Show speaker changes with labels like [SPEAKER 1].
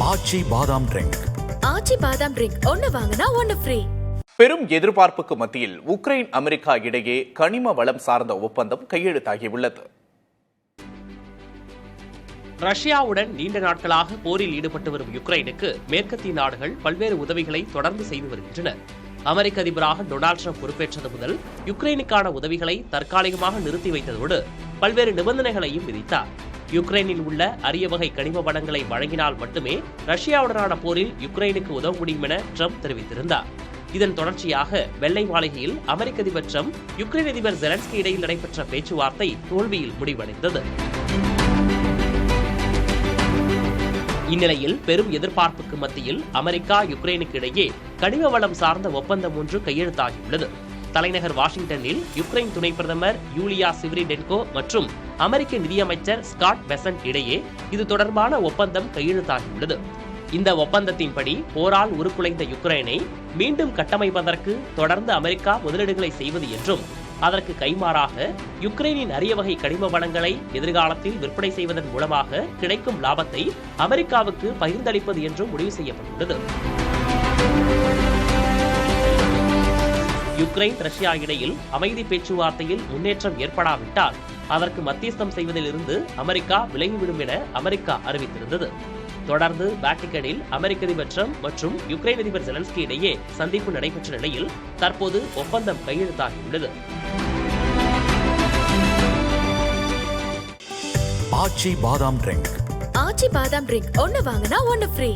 [SPEAKER 1] ஆச்சி பாதாம் ட்ரிங்க்.
[SPEAKER 2] ஆச்சி பாதாம் ட்ரிங்க் ஒன்னு வாங்கினா ஒன்னு ஃப்ரீ.
[SPEAKER 3] பெரும் எதிர்பார்ப்புக்கு மத்தியில் உக்ரைன் அமெரிக்கா இடையே கனிம வளம் சார்ந்த ஒப்பந்தம் கையெழுத்தாகியுள்ளது.
[SPEAKER 4] ரஷ்யாவுடன் நீண்ட நாட்களாக போரில் ஈடுபட்டு வரும் யுக்ரைனுக்கு மேற்கத்திய நாடுகள் பல்வேறு உதவிகளை தொடர்ந்து செய்து வருகின்றன. அமெரிக்க அதிபராக டொனால்டு ட்ரம்ப் பொறுப்பேற்றது முதல் யுக்ரைனுக்கான உதவிகளை தற்காலிகமாக நிறுத்தி வைத்ததோடு பல்வேறு நிபந்தனைகளையும் விதித்தார். யுக்ரைனில் உள்ள அரிய வகை கனிம வளங்களை வழங்கினால் மட்டுமே ரஷ்யாவுடனான போரில் யுக்ரைனுக்கு உதவ முடியும் என ட்ரம்ப் தெரிவித்திருந்தார். இதன் தொடர்ச்சியாக வெள்ளை மாளிகையில் அமெரிக்க அதிபர் ட்ரம்ப் யுக்ரைன் அதிபர் ஜெலன்ஸ்கி இடையில் நடைபெற்ற பேச்சுவார்த்தை தோல்வியில் முடிவடைந்தது. இந்நிலையில் பெரும் எதிர்பார்ப்புக்கு மத்தியில் அமெரிக்கா யுக்ரைனுக்கு இடையே கனிம வளம் சார்ந்த ஒப்பந்தம் ஒன்று கையெழுத்தாகியுள்ளது. தலைநகர் வாஷிங்டனில் யுக்ரைன் துணை பிரதமர் யூலியா சிவரிடென்கோ மற்றும் அமெரிக்க நிதியமைச்சர் ஸ்காட் பெசன்ட் இடையே இது தொடர்பான ஒப்பந்தம் கையெழுத்தாகியுள்ளது. இந்த ஒப்பந்தத்தின்படி போரால் உருக்குலைந்த யுக்ரைனை மீண்டும் கட்டமைப்பதற்கு தொடர்ந்து அமெரிக்கா முதலீடுகளை செய்வது என்றும் அதற்கு கைமாறாக யுக்ரைனின் அரிய வகை கனிம வளங்களை எதிர்காலத்தில் விற்பனை செய்வதன் மூலமாக கிடைக்கும் லாபத்தை அமெரிக்காவுக்கு பகிர்ந்தளிப்பது என்றும் முடிவு செய்யப்பட்டுள்ளது. யுக்ரைன் ரஷ்யா இடையில் அமைதி பேச்சுவார்த்தையில் முன்னேற்றம் ஏற்படாவிட்டால் அதற்கு மத்தியஸ்தம் செய்வதிலிருந்து அமெரிக்கா விலகிவிடும் என அமெரிக்கா அறிவித்திருந்தது. தொடர்ந்து வாட்டிகனில் அமெரிக்க அதிபர் ட்ரம்ப் மற்றும் யுக்ரைன் அதிபர் ஜெலன்ஸ்கி இடையே சந்திப்பு நடைபெற்ற நிலையில் தற்போது ஒப்பந்தம் கையெழுத்தாகியுள்ளது.
[SPEAKER 1] ஆச்சி பாதாம் ட்ரிங்க்.
[SPEAKER 2] ஆச்சி பாதாம் ட்ரிங்க் ஒன்னு வாங்கினா ஒன்னு ஃப்ரீ.